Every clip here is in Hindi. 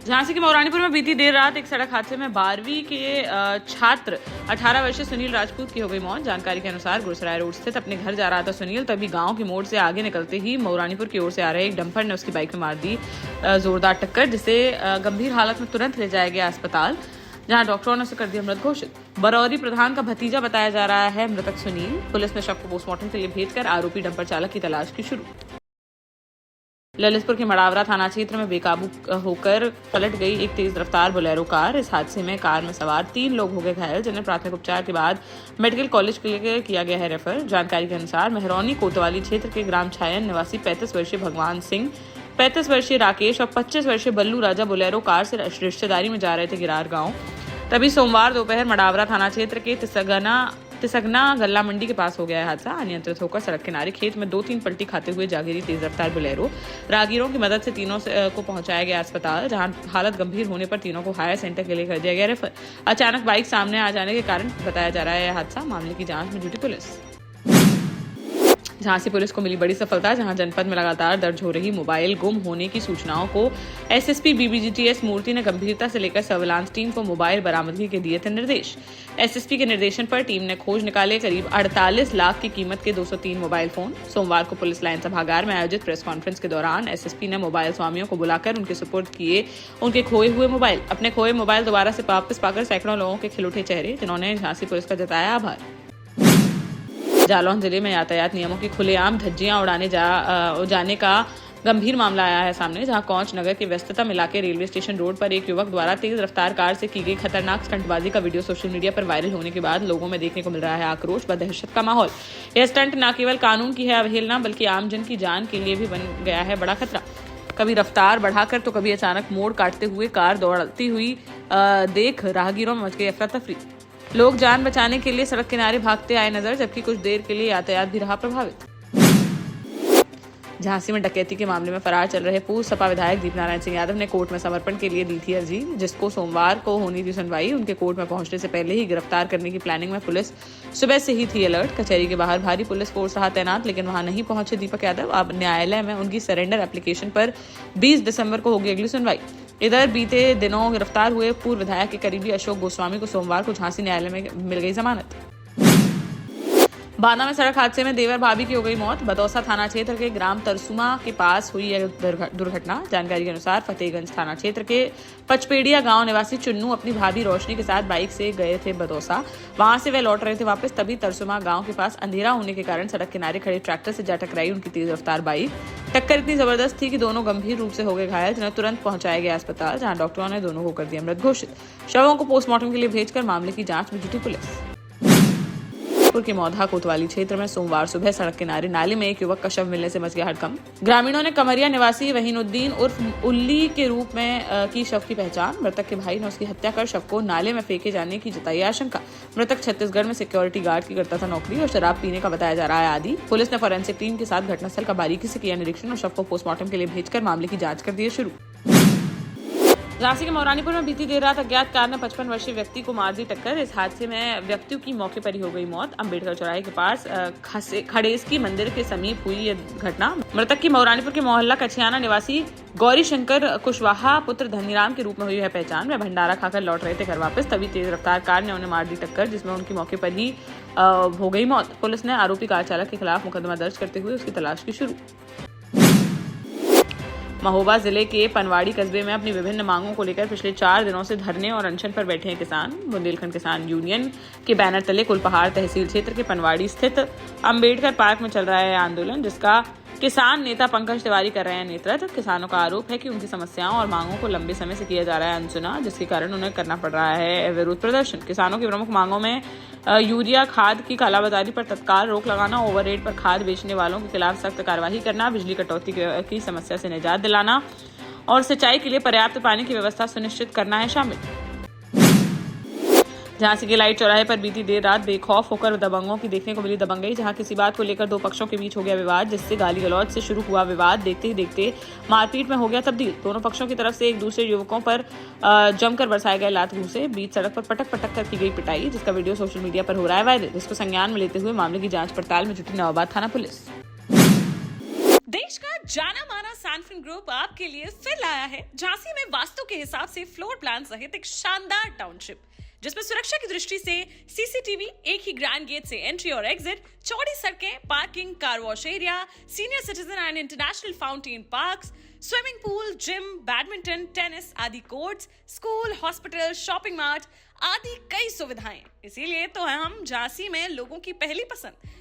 झांसी के मौरानीपुर में बीती देर रात एक सड़क हादसे में 12वीं के छात्र 18 वर्षीय सुनील राजपूत की हो गई मौत। जानकारी के अनुसार गुरसराय रोड स्थित अपने घर जा रहा था सुनील, तभी गांव की मोड़ से आगे निकलते ही मौरानीपुर की ओर से आ रहे एक डंपर ने उसकी बाइक में मार दी जोरदार टक्कर, जिसे गंभीर हालत में तुरंत ले जाया गया अस्पताल, जहां डॉक्टरों ने उसे कर दिया मृत घोषित। बरौरी प्रधान का भतीजा बताया जा रहा है मृतक सुनील। पुलिस ने शव को पोस्टमार्टम के लिए भेजकर आरोपी डंपर चालक की तलाश की शुरू। ललितपुर के मड़ावरा थाना क्षेत्र में बेकाबू होकर पलट गई एक तेज रफ्तार बोलेरो कार। इस हादसे में कार में सवार 3 लोग हो गए घायल, जिन्हें प्राथमिक उपचार के बाद मेडिकल कॉलेज के लिए किया गया है रेफर। जानकारी के अनुसार मेहरौनी कोतवाली क्षेत्र के ग्राम छायन निवासी 35 वर्षीय भगवान सिंह, 35 वर्षीय राकेश और 25 वर्षीय बल्लू राजा बोलेरो कार से रिश्तेदारी में जा रहे थे गिरार गाँव। तभी सोमवार दोपहर मड़ावरा थाना क्षेत्र के तिसगना गल्ला मंडी के पास हो गया हादसा। अनियंत्रित होकर सड़क किनारे खेत में 2-3 पलटी खाते हुए जा गिरी तेज रफ्तार बोलेरो। राहगीरों की मदद से तीनों को पहुंचाया गया अस्पताल, जहां हालत गंभीर होने पर तीनों को हायर सेंटर के लिए कर दिया गया रेफर। अचानक बाइक सामने आ जाने के कारण बताया जा रहा है यह हादसा। मामले की जांच में जुटी पुलिस। झांसी पुलिस को मिली बड़ी सफलता, जहां जनपद में लगातार दर्ज हो रही मोबाइल गुम होने की सूचनाओं को एसएसपी बीबीजीटीएस मूर्ति ने गंभीरता से लेकर सर्विलांस टीम को मोबाइल बरामदगी के दिए थे निर्देश। एसएसपी के निर्देशन पर टीम ने खोज निकाले करीब 48 लाख की कीमत के 203 मोबाइल फोन। सोमवार को पुलिस लाइन सभागार में आयोजित प्रेस कॉन्फ्रेंस के दौरान एसएसपी ने मोबाइल स्वामियों को बुलाकर उनके सुपुर्द किए उनके खोए हुए मोबाइल। अपने खोए मोबाइल दोबारा से वापस पाकर सैकड़ों लोगों के खिल उठे चेहरे, जिन्होंने झांसी पुलिस का जताया आभार। जालौन जिले में यातायात नियमों की खुलेआम धज्जियां उड़ाने जाने का गंभीर मामला आया है सामने, जहां कौंच नगर के व्यस्ततम इलाके रेलवे स्टेशन रोड पर एक युवक द्वारा तेज रफ्तार कार से की गई खतरनाक स्टंटबाजी का वीडियो सोशल मीडिया पर वायरल होने के बाद लोगों में देखने को मिल रहा है आक्रोश व दहशत का माहौल। यह स्टंट न केवल कानून की है अवहेलना, बल्कि आमजन की जान के लिए भी बन गया है बड़ा खतरा। कभी रफ्तार बढ़ाकर तो कभी अचानक मोड़ काटते हुए कार दौड़ती हुई देख राहगीरों में मच गई अफरा तफरी। लोग जान बचाने के लिए सड़क किनारे भागते आए नजर, जबकि कुछ देर के लिए यातायात भी रहा प्रभावित। झांसी में डकैती के मामले में फरार चल रहे पूर्व सपा विधायक दीपनारायण सिंह यादव ने कोर्ट में समर्पण के लिए दी थी अर्जी, जिसको सोमवार को होनी थी सुनवाई। उनके कोर्ट में पहुंचने से पहले ही गिरफ्तार करने की प्लानिंग में पुलिस सुबह से ही थी अलर्ट। कचहरी के बाहर भारी पुलिस फोर्स रहा तैनात, लेकिन वहां नहीं पहुंचे दीपक यादव। अब न्यायालय में उनकी सरेंडर एप्लीकेशन पर 20 दिसंबर को होगी अगली सुनवाई। इधर बीते दिनों गिरफ्तार हुए पूर्व विधायक के करीबी अशोक गोस्वामी को सोमवार को झांसी न्यायालय में मिल गई जमानत। बांदा में सड़क हादसे में देवर भाभी की हो गई मौत। बदौसा थाना क्षेत्र के ग्राम तरसुमा के पास हुई यह दुर्घटना। जानकारी के अनुसार फतेहगंज थाना क्षेत्र के पचपेड़िया गांव निवासी चुन्नू अपनी भाभी रोशनी के साथ बाइक से गए थे बदौसा। वहां से वे लौट रहे थे वापस, तभी तरसुमा गांव के पास अंधेरा होने के कारण सड़क किनारे खड़े ट्रैक्टर से जा टकराई उनकी तेज रफ्तार बाइक। टक्कर इतनी जबरदस्त थी कि दोनों गंभीर रूप से हो गए घायल, जिन्हें तुरंत पहुंचाया गया अस्पताल, जहां डॉक्टरों ने दोनों को कर दिया मृत घोषित। शवों को पोस्टमार्टम के लिए भेजकर मामले की जांच में जुटी पुलिस। के मौधा कोतवाली क्षेत्र में सोमवार सुबह सड़क किनारे नाले में एक युवक का शव मिलने से मच गया हड़कंप। ग्रामीणों ने कमरिया निवासी वहीनुद्दीन उर्फ उल्ली के रूप में की शव की पहचान। मृतक के भाई ने उसकी हत्या कर शव को नाले में फेंके जाने की जताई आशंका। मृतक छत्तीसगढ़ में सिक्योरिटी गार्ड की करता था नौकरी और शराब पीने का बताया जा रहा है आदि। पुलिस ने फोरेंसिक टीम के साथ घटनास्थल का बारीकी से किया निरीक्षण और शव को पोस्टमार्टम के लिए भेजकर मामले की जांच कर दी शुरू। झांसी के मौरानीपुर में बीती देर रात अज्ञात कार ने 55 वर्षीय व्यक्ति को मार दी टक्कर। इस हादसे में व्यक्ति की मौके पर ही हो गई मौत। अंबेडकर चौराहे के पास खड़ेसकी मंदिर के समीप हुई यह घटना। मृतक की मौरानीपुर के मोहल्ला कछियाना निवासी गौरी शंकर कुशवाहा पुत्र धनीराम के रूप में हुई है पहचान। वह भंडारा खाकर लौट रहे थे घर वापस, तभी तेज रफ्तार कार ने उन्हें मार दी टक्कर, जिसमें उनकी मौके पर ही हो गई मौत। पुलिस ने आरोपी कार चालक के खिलाफ मुकदमा दर्ज करते हुए उसकी तलाश की शुरू। महोबा जिले के पनवाड़ी कस्बे में अपनी विभिन्न मांगों को लेकर पिछले 4 दिनों से धरने और अनशन पर बैठे हैं किसान। बुंदेलखंड किसान यूनियन के बैनर तले कुलपहाड़ तहसील क्षेत्र के पनवाड़ी स्थित अंबेडकर पार्क में चल रहा है आंदोलन, जिसका किसान नेता पंकज तिवारी कर रहे हैं नेतृत्व। किसानों का आरोप है कि उनकी समस्याओं और मांगों को लंबे समय से किया जा रहा है अनसुना, जिसके कारण उन्हें करना पड़ रहा है विरोध प्रदर्शन। किसानों की प्रमुख मांगों में यूरिया खाद की कालाबाजारी पर तत्काल रोक लगाना, ओवर रेट पर खाद बेचने वालों के खिलाफ सख्त कार्रवाई करना, बिजली कटौती की समस्या से निजात दिलाना और सिंचाई के लिए पर्याप्त पानी की व्यवस्था सुनिश्चित करना है शामिल। झांसी के लाइट चौराहे पर बीती देर रात बेखौफ होकर दबंगों की देखने को मिली दबंगई, जहां किसी बात को लेकर 2 पक्षों के बीच हो गया विवाद, जिससे गाली गलौज से शुरू हुआ विवाद देखते ही देखते मारपीट में हो गया तब्दील। दोनों पक्षों की तरफ से एक दूसरे युवकों पर जमकर बरसाए गए लात घूंसे। बीच सड़क पर पटक पटक कर की गई पिटाई, जिसका वीडियो सोशल मीडिया पर हो रहा है वायरल, जिसको संज्ञान में लेते हुए मामले की जांच पड़ताल में जुटी नवाबाद थाना पुलिस। देश का जाना माना सैनफिन ग्रुप आपके लिए फिर लाया है झांसी में वास्तु के हिसाब से फ्लोर प्लान सहित एक शानदार टाउनशिप, जिसमें सुरक्षा की दृष्टि से सीसीटीवी, एक ही ग्रैंड गेट से एंट्री और एग्जिट, चौड़ी सड़कें, parking, car wash area, senior citizen and international fountain parks, swimming pool, gym, badminton, tennis आदि courts, school, hospital, shopping mart आदि कई सुविधाएं। इसीलिए तो हम झांसी में लोगों की पहली पसंद।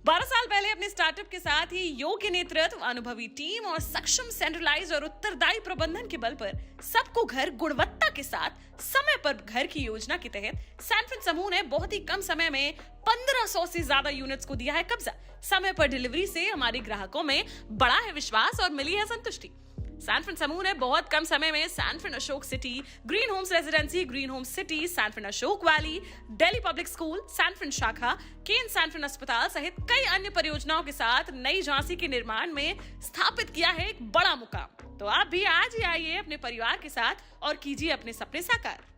12 साल पहले अपने स्टार्टअप के साथ ही योग्य नेतृत्व, अनुभवी टीम और सक्षम सेंट्रलाइज और उत्तरदायी प्रबंधन के बल पर सबको घर गुणवत्ता के साथ समय पर घर की योजना के तहत सैनफिन समूह ने बहुत ही कम समय में 1500 से ज्यादा यूनिट्स को दिया है कब्जा। समय पर डिलीवरी से हमारे ग्राहकों में बढ़ा है विश्वास और मिली है संतुष्टि। सैनफिन समूह ने बहुत कम समय में Sanfin Ashok city, green homes residency, green homes city, Sanfin Ashok valley, Delhi public school, Sanfin शाखा, केन सैनफिन अस्पताल सहित कई अन्य परियोजनाओं के साथ नई झांसी के निर्माण में स्थापित किया है एक बड़ा मुकाम। तो आप भी आज ही आइए अपने परिवार के साथ और कीजिए अपने सपने साकार।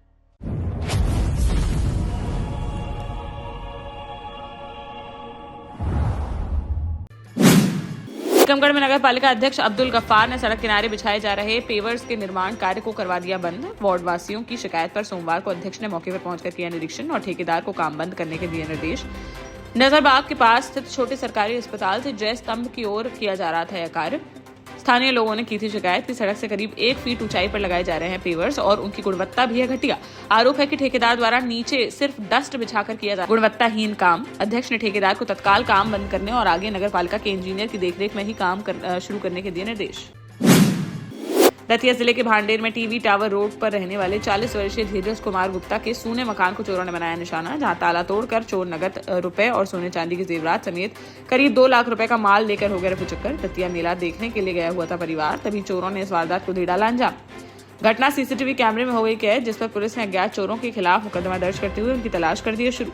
टीकमगढ़ में नगर पालिका अध्यक्ष अब्दुल गफ्फार ने सड़क किनारे बिछाए जा रहे पेवर्स के निर्माण कार्य को करवा दिया बंद। वार्ड वासियों की शिकायत पर सोमवार को अध्यक्ष ने मौके पर पहुंचकर किया निरीक्षण और ठेकेदार को काम बंद करने के दिए निर्देश। नजरबाग के पास स्थित छोटे सरकारी अस्पताल से जय स्तंभ की ओर किया जा रहा था यह कार्य। स्थानीय लोगों ने की थी शिकायत कि सड़क से करीब 1 फीट ऊंचाई पर लगाए जा रहे हैं पेवर्स और उनकी गुणवत्ता भी है घटिया। आरोप है कि ठेकेदार द्वारा नीचे सिर्फ डस्ट बिछाकर किया जा गुणवत्ताहीन काम। अध्यक्ष ने ठेकेदार को तत्काल काम बंद करने और आगे नगर पालिका के इंजीनियर की देखरेख में ही काम शुरू करने के दिए निर्देश। दतिया जिले के भांडेर में टीवी टावर रोड पर रहने वाले 40 वर्षीय धीरज कुमार गुप्ता के सूने मकान को चोरों ने बनाया निशाना, जहां ताला तोड़कर चोर नगद रुपए और सोने चांदी के जेवरात समेत करीब 2 लाख रुपए का माल लेकर हो गए रफूचक्कर। दतिया मेला देखने के लिए गया हुआ था परिवार, तभी चोरों ने इस वारदात को दे डाला अंजाम। घटना सीसीटीवी कैमरे में हो गई कैद, जिस पर पुलिस ने अज्ञात चोरों के खिलाफ मुकदमा दर्ज करते हुए उनकी तलाश कर दी है शुरू।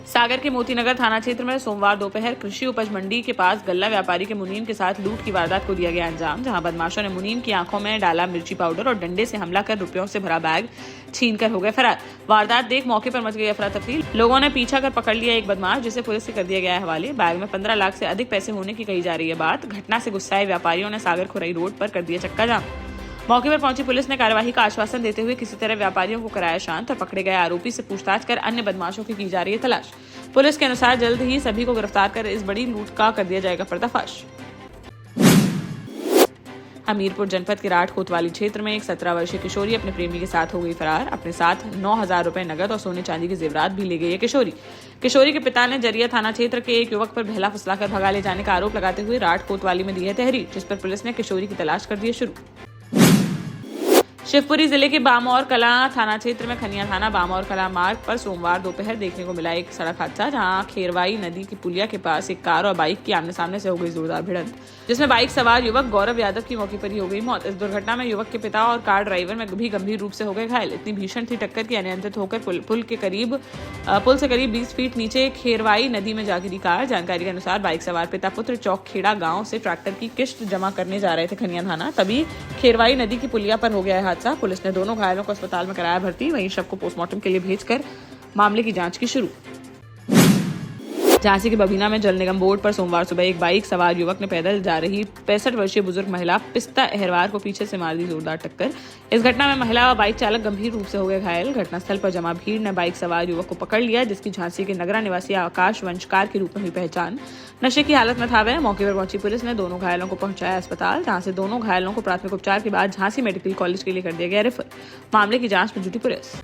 सागर के मोतीनगर थाना क्षेत्र में सोमवार दोपहर कृषि उपज मंडी के पास गल्ला व्यापारी के मुनीम के साथ लूट की वारदात को दिया गया अंजाम, जहां बदमाशों ने मुनीम की आंखों में डाला मिर्ची पाउडर और डंडे से हमला कर रुपयों से भरा बैग छीनकर हो गए फरार। वारदात देख मौके पर मच गई अफरा तफरी। लोगों ने पीछा कर पकड़ लिया एक बदमाश, जिसे पुलिस से कर दिया गया है हवाले। बैग में 15 लाख से अधिक पैसे होने की कही जा रही है बात। घटना से गुस्साए व्यापारियों ने सागर खुरई रोड पर कर दिया चक्का जाम। मौके पर पहुंची पुलिस ने कार्यवाही का आश्वासन देते हुए किसी तरह व्यापारियों को कराया शांत और पकड़े गए आरोपी से पूछताछ कर अन्य बदमाशों की जा रही है तलाश। पुलिस के अनुसार जल्द ही सभी को गिरफ्तार कर इस बड़ी लूट का कर दिया जाएगा पर्दाफाश। हमीरपुर जनपद के राठ कोतवाली क्षेत्र में एक 17 वर्षीय किशोरी अपने प्रेमी के साथ हो गई फरार। अपने साथ 9,000 रुपए नगद और सोने चांदी के जेवरात भी ले गई है किशोरी के पिता ने जरिया थाना क्षेत्र के एक युवक पर बहला फुसलाकर भगा ले जाने का आरोप लगाते हुए राठ कोतवाली में दी है तहरीर, जिस पर पुलिस ने किशोरी की तलाश कर दी है शुरू। शिवपुरी जिले के बामौर कला थाना क्षेत्र में खनिया थाना बामौर कला मार्ग पर सोमवार दोपहर देखने को मिला एक सड़क हादसा, जहां खेरवाई नदी की पुलिया के पास एक कार और बाइक की आमने सामने से हो गई जोरदार भिड़ंत, जिसमें बाइक सवार युवक गौरव यादव की मौके पर ही हो गई मौत। इस दुर्घटना में युवक के पिता और कार ड्राइवर में भी गंभीर रूप से हो गए घायल। इतनी भीषण थी टक्कर की अनियंत्रित होकर पुल से करीब 20 फीट नीचे खेरवाई नदी में जा गिरी कार। जानकारी के अनुसार बाइक सवार पिता पुत्र चौक खेड़ा गाँव से ट्रैक्टर की किश्त जमा करने जा रहे थे खनिया थाना, तभी खेरवाई नदी की पुलिया पर हो गया हादसा। पुलिस ने दोनों घायलों को अस्पताल में कराया भर्ती, वहीं शव को पोस्टमार्टम के लिए भेजकर मामले की जांच की शुरू। झांसी के बबीना में जल निगम बोर्ड पर सोमवार सुबह एक बाइक सवार युवक ने पैदल जा रही 65 वर्षीय बुजुर्ग महिला पिस्ता अहरवार को पीछे से मार दी जोरदार टक्कर। इस घटना में महिला और बाइक चालक गंभीर रूप से हो गए घायल। घटनास्थल पर जमा भीड़ ने बाइक सवार युवक को पकड़ लिया, जिसकी झांसी के नगरा निवासी आकाश वंशकार के रूप में हुई पहचान। नशे की हालत में था वह। मौके पर पहुंची पुलिस ने दोनों घायलों को पहुंचाया अस्पताल, जहां से दोनों घायलों को प्राथमिक उपचार के बाद झांसी मेडिकल कॉलेज के लिए कर दिया गया रेफर। मामले की जांच में जुटी पुलिस।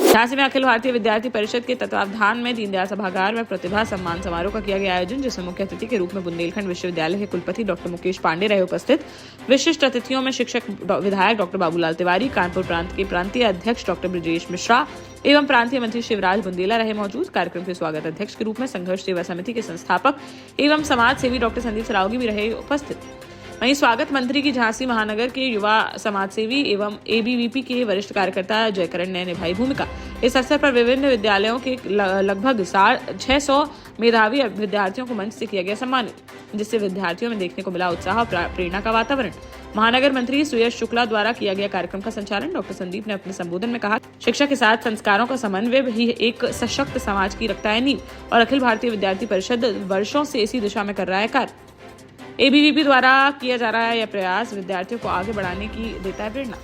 झांसी में अखिल भारतीय विद्यार्थी परिषद के तत्वावधान में दीनदयाल सभागार में प्रतिभा सम्मान समारोह का किया गया आयोजन, जिसमें मुख्य अतिथि के रूप में बुंदेलखंड विश्वविद्यालय के कुलपति डॉक्टर मुकेश पांडे रहे उपस्थित। विशिष्ट अतिथियों में शिक्षक विधायक डॉक्टर बाबूलाल तिवारी, कानपुर प्रांत के प्रांतीय अध्यक्ष डॉक्टर ब्रजेश मिश्रा एवं प्रांतीय मंत्री शिवराज बुंदेला रहे मौजूद। कार्यक्रम के स्वागत अध्यक्ष के रूप में संघर्ष सेवा समिति के संस्थापक एवं समाज सेवी डॉक्टर संदीप सरावगी भी रहे उपस्थित। वहीं स्वागत मंत्री की झांसी महानगर के युवा समाजसेवी एवं एबीवीपी के वरिष्ठ कार्यकर्ता जयकरण ने निभाई भूमिका। इस अवसर पर विभिन्न विद्यालयों के लगभग 600 मेधावी विद्यार्थियों को मंच से किया गया सम्मानित, जिससे विद्यार्थियों में देखने को मिला उत्साह और प्रेरणा का वातावरण। महानगर मंत्री सुयश शुक्ला द्वारा किया गया कार्यक्रम का संचालन डॉक्टर संदीप ने अपने संबोधन में कहा, शिक्षा के साथ संस्कारों का समन्वय ही एक सशक्त समाज की रखता है नींव और अखिल भारतीय विद्यार्थी परिषद वर्षों से इसी दिशा में कर रहा है कार्य। एबीवीपी द्वारा किया जा रहा है यह प्रयास विद्यार्थियों को आगे बढ़ाने की देता है प्रेरणा।